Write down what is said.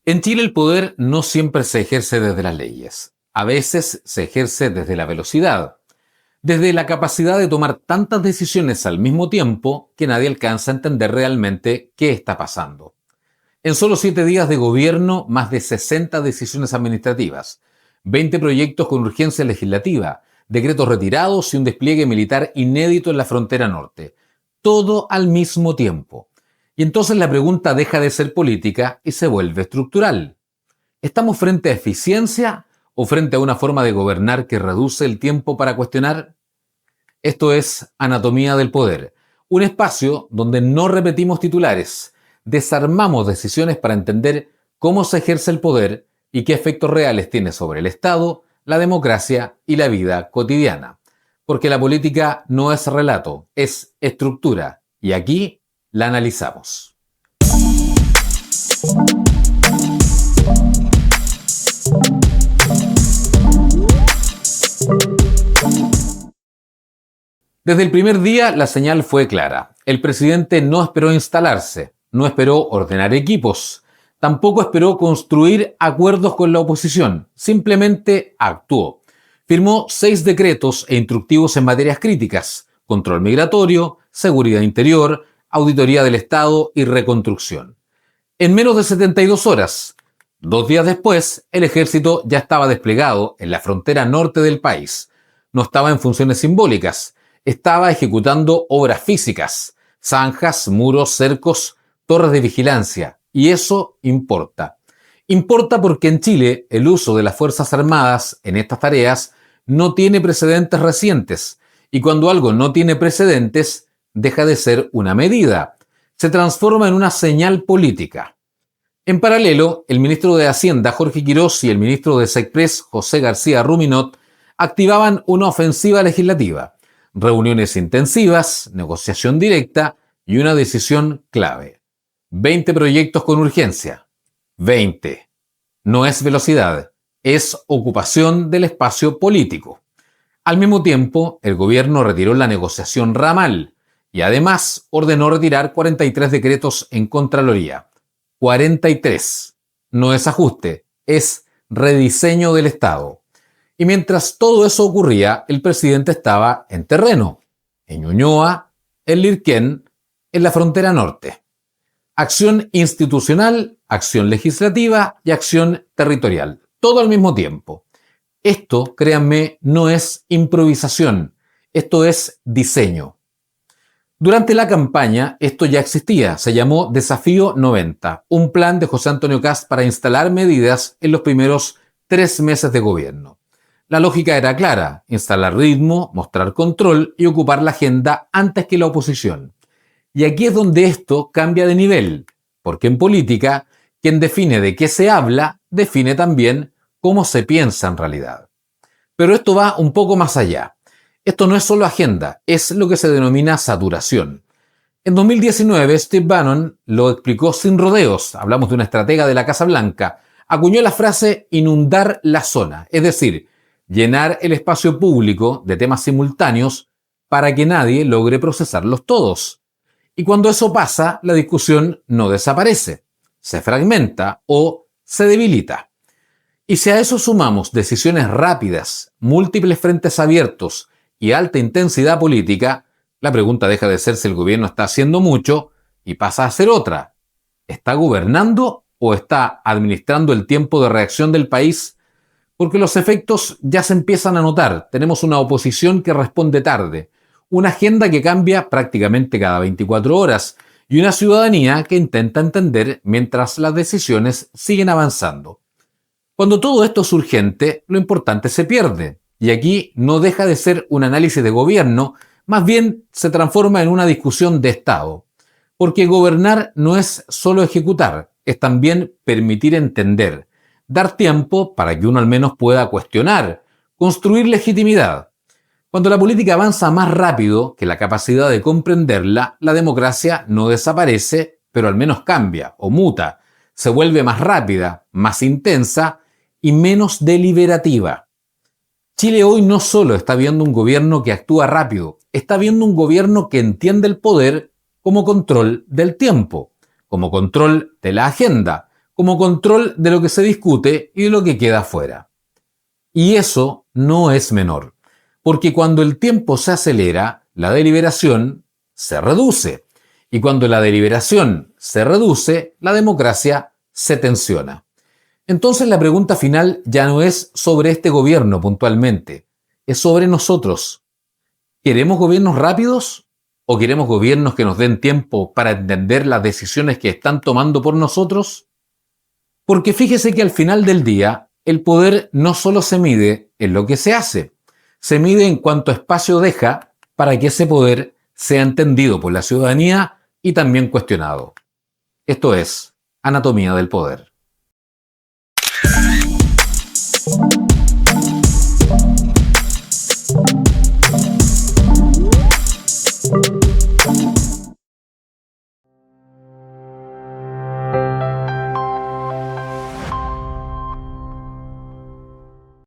En Chile el poder no siempre se ejerce desde las leyes. A veces se ejerce desde la velocidad, desde la capacidad de tomar tantas decisiones al mismo tiempo que nadie alcanza a entender realmente qué está pasando. En solo 7 días de gobierno, más de 60 decisiones administrativas, 20 proyectos con urgencia legislativa, decretos retirados y un despliegue militar inédito en la frontera norte. Todo al mismo tiempo. Y entonces la pregunta deja de ser política y se vuelve estructural. ¿Estamos frente a eficiencia o frente a una forma de gobernar que reduce el tiempo para cuestionar? Esto es Anatomía del Poder, un espacio donde no repetimos titulares, desarmamos decisiones para entender cómo se ejerce el poder y qué efectos reales tiene sobre el Estado, la democracia y la vida cotidiana. Porque la política no es relato, es estructura. Y aquí la analizamos. Desde el primer día la señal fue clara. El presidente no esperó instalarse, no esperó ordenar equipos, tampoco esperó construir acuerdos con la oposición, simplemente actuó. Firmó 6 decretos e instructivos en materias críticas: control migratorio, seguridad interior, auditoría del Estado y reconstrucción. En menos de 72 horas, 2 días después, el ejército ya estaba desplegado en la frontera norte del país. No estaba en funciones simbólicas, estaba ejecutando obras físicas, zanjas, muros, cercos, torres de vigilancia. Y eso importa. Importa porque en Chile el uso de las Fuerzas Armadas en estas tareas no tiene precedentes recientes. Y cuando algo no tiene precedentes, deja de ser una medida. Se transforma en una señal política. En paralelo, el ministro de Hacienda, Jorge Quirós, y el ministro de SECPRES, José García Ruminot, activaban una ofensiva legislativa. Reuniones intensivas, negociación directa y una decisión clave. 20 proyectos con urgencia. 20. No es velocidad, es ocupación del espacio político. Al mismo tiempo, el gobierno retiró la negociación ramal y además ordenó retirar 43 decretos en Contraloría. 43. No es ajuste, es rediseño del Estado. Y mientras todo eso ocurría, el presidente estaba en terreno, en Ñuñoa, en Lirquén, en la frontera norte. Acción institucional, acción legislativa y acción territorial. Todo al mismo tiempo. Esto, créanme, no es improvisación. Esto es diseño. Durante la campaña, esto ya existía. Se llamó Desafío 90, un plan de José Antonio Kast para instalar medidas en los primeros 3 meses de gobierno. La lógica era clara: instalar ritmo, mostrar control y ocupar la agenda antes que la oposición. Y aquí es donde esto cambia de nivel, porque en política, quien define de qué se habla, define también cómo se piensa en realidad. Pero esto va un poco más allá. Esto no es solo agenda, es lo que se denomina saturación. En 2019, Steve Bannon lo explicó sin rodeos. Hablamos de una estratega de la Casa Blanca. Acuñó la frase inundar la zona, es decir, llenar el espacio público de temas simultáneos para que nadie logre procesarlos todos. Y cuando eso pasa, la discusión no desaparece, se fragmenta o se debilita. Y si a eso sumamos decisiones rápidas, múltiples frentes abiertos y alta intensidad política, la pregunta deja de ser si el gobierno está haciendo mucho y pasa a ser otra. ¿Está gobernando o está administrando el tiempo de reacción del país? Porque los efectos ya se empiezan a notar. Tenemos una oposición que responde tarde, una agenda que cambia prácticamente cada 24 horas y una ciudadanía que intenta entender mientras las decisiones siguen avanzando. Cuando todo esto es urgente, lo importante se pierde. Y aquí no deja de ser un análisis de gobierno, más bien se transforma en una discusión de Estado. Porque gobernar no es solo ejecutar, es también permitir entender, dar tiempo para que uno al menos pueda cuestionar, construir legitimidad. Cuando la política avanza más rápido que la capacidad de comprenderla, la democracia no desaparece, pero al menos cambia o muta, se vuelve más rápida, más intensa y menos deliberativa. Chile hoy no solo está viendo un gobierno que actúa rápido, está viendo un gobierno que entiende el poder como control del tiempo, como control de la agenda, como control de lo que se discute y de lo que queda afuera. Y eso no es menor, porque cuando el tiempo se acelera, la deliberación se reduce. Y cuando la deliberación se reduce, la democracia se tensiona. Entonces la pregunta final ya no es sobre este gobierno puntualmente, es sobre nosotros. ¿Queremos gobiernos rápidos o queremos gobiernos que nos den tiempo para entender las decisiones que están tomando por nosotros? Porque fíjese que al final del día, el poder no solo se mide en lo que se hace, se mide en cuánto espacio deja para que ese poder sea entendido por la ciudadanía y también cuestionado. Esto es Anatomía del Poder.